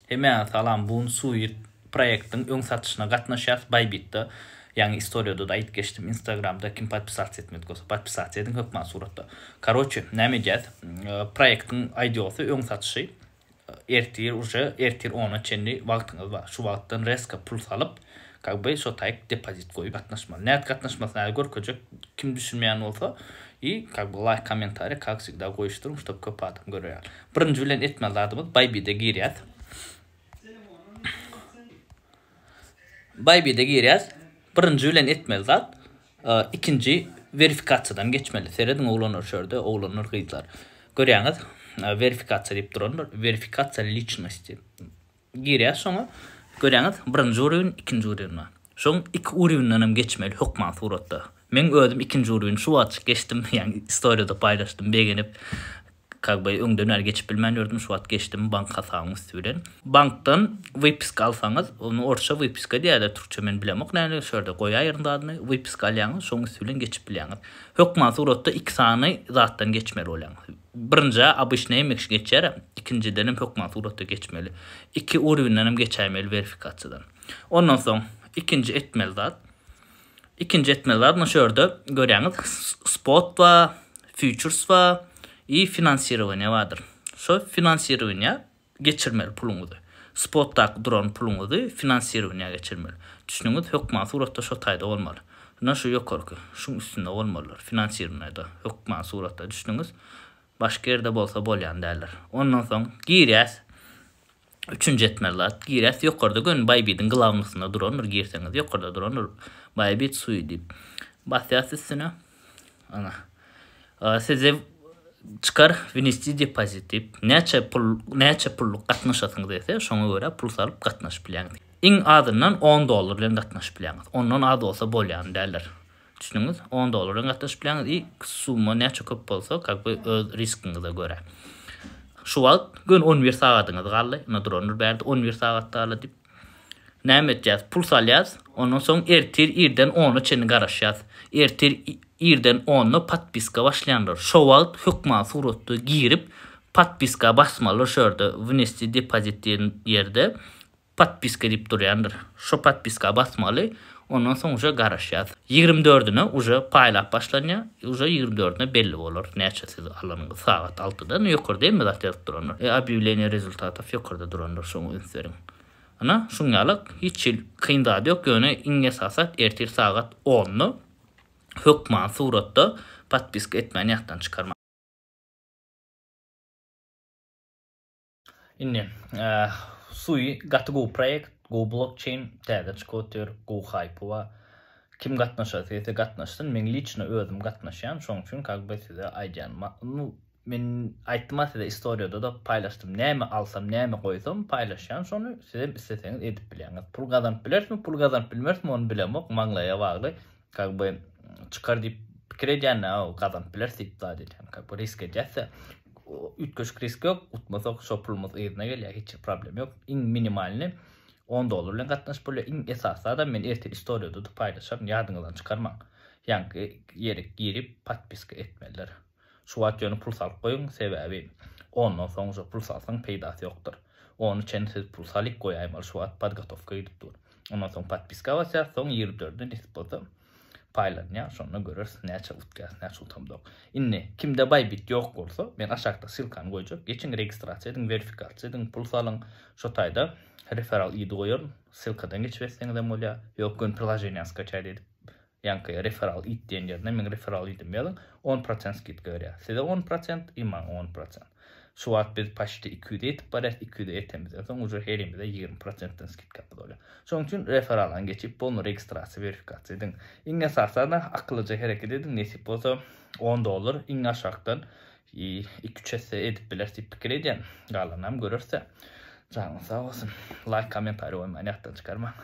Hemen salam bun suyu proyektin ön satışına katnaşyas Bybit'te. Yani istoriyada da ait geçtim. Instagram'da kim подписаться etmedik olsa подписаться edin hükman suratda. Karoçe nämejäz proyektin ideosu ön satışı. Ertir ona çenli wagtyňyz bar. Şu wagtdan reska pul salyp kakby şo taýyk depozit goýup gatnaşmaly. Näet gatnaşmasyna görkezek kim düşünmeýän bolsa kakby like kommentary kak sigda goýuşdyrum, şop köp adam görýär. Birinji bilen etmeli adymyz Bybit'e girýär. Bybit'e girýär. Birinji bilen etmeli zat, ikinci verifikasiýadan geçmeli. Seredin oglanlar şörde, oglanlar gyzlar. Görýäňiz, verifikasiýa diýip duranlar, verifikasiýa lichnosti. Girýär şoňa görýäňiz, birinji uruwyn, ikinji uruwyn. Şoň iki uruwynyň hem geçmeli hukman suratda. Men özüm ikinji uruwyn şu wagt geçdim, ýani istoriýada paýlaşdym, begenip kakby öňden geçip bilmän ýördüm, şu wagt geçdim bank hasabyny üstüden. Bankdan wypiska alsaňyz, onu orça wypiska diýerler, türkçe men bilemok, näme şerde goýa ýerinde adyny wypiska alýaňyz, şoň üstüden geçip bilýäňiz. Hukman suratda iki sany zatdan geçmeli bolýaňyz. Birinji abyşny emekşi geçer, ikinciden hem hukman suratda geçmeli. İki uruwynyň hem geçämeli verifikasiýadan. Ondan soň ikinci etmeli zat. İkinci etmeli zat şerde görýäňiz, spot we futures we finansирование vardır. Şo finansирование geçirmeli puluňyzy. Spotda duran puluňyzy finansирование geçirmeli. Düşünüňiz, hukman suratda şo taýda bolmaly. Naşo ýokarky, şuň üstünde bolmalylar. Finansирование-da hukman suratda düşünüňiz. Başka yerde bolsa bolýan däller. Ondan soň girýäs. Üçüncü etmeli girýäs, ýokarda gön Bybit'in glavnysynda duranlar girseňiz, ýokarda duranlar Bybit suyu diýip basýas üstüne. Ana. Size çıkar vinesti depozit diýip näçe pulluk gatnaşasyňyz ese, şoňa görä pul salyp gatnaşyp bilýäňiz. Iň azyndan $10 bilen gatnaşyp bilýäňiz. Ondan az bolsa bolýan däller. Düşünüňiz, $10 bilen gatnaşyp bilýäňiz, summa näçe köp bolsa, kakby öz riskiňize görä. Şu wagt gün 11 sagatyňyz galdy, duranlar berdi 11 sagatda aly diýip. Näme etjäs? Pul salýas, ondan soň ertir irden 10-a çeni garaşýas. Ertir irden 10-a podpiska başlayanlar. Şu wagt hukman suratda girip podpiska basmaly şerde внести депозит diýen ýerde podpiska diýip durýandyr. Şu podpiska basmaly, ondan soň uje garaşýas. 24-üne uje paýlap başlanýar, uje 24-üne belli bolar. Näçe siz alanyňyz sagat 6-dan ýokarda emmi zat ýazyp duranlar. Объявление результатов ýokarda duranlar şoňa ünseriň. Ana şuňalyk hiç kynda ýok, ýöne iň esasat ertir sagat 10-ny hukman suratda podpiska etmän ýatdan çykarmak. Indi suy gaty go projekt, go blockchain täze çykotyr, go hype wa kim gatnaşat etse gatnaşsyn, men lichno özüm gatnaşýan, şoň üçin kakby size aýdýan. Men aýtdym size istoriýada da paýlaşdym. Näme alsam, näme goýsam paýlaşýan, şonu size isteseňiz edip bilýäňiz. Pul gazanyp bilersmi, pul gazanyp bilmersmi, onu bilemok, maňlaýa bagly. Kakby çıkar diýip pikir edýän, gazanyp bilersi diýip da edýän. Kakby risk edýärse, ütköşük risk ýok, utmasak şo pulumuz ýerine gelýär, hiç problem ýok. Iň minimalny $10 bilen gatnaşyp bolýar. Iň esasy da men ertir istoriýada da paýlaşam, ýadyňyzdan çykarmaň. Ýani ýerek girip podpiska etmeliler. Şu wagt ýöne pul salyp goýuň, sebäbi ondan soň şo pul salsaň peýdasy ýokdur. Onu çen siz pul salyp goýaýmaly, şu wagt podgotowka edip dur. Ondan soň podpiska basýar, soň 24-de nisbata paýlanýar, şonu görürsiz näçe utgas, näçe utamdok. Indi kimde Bybit ýok bolsa, men aşagda ssilkany goýjak. Geçin registrasiýa ediň, verifikasiýa ediň, pul salyň, şo taýda referal id goýaryn, ssilkadan geçiberseňiz hem bolýar. Ýok, gün priложение skачать edip ýanky referal id diýen ýerine men referal idim ýalyň 10% skidka berýär. Size 10%, iman 10%. Şu wagt biz paşty 200 etip baras 200 etemiz. Soň uje herimize 20%-dan skidka bolýar. Şoň üçin referalan geçip bunu registrasiýa verifikasiýa ediň. Iň esasy da akyllyca hereket ediň. Nesip bolsa $10, iň aşagdan 2-3 esse edip bilersi pikir edýän. Galanam görürse. Canım sağ olsun. Like, komentar, oyman ýatdan çykarma.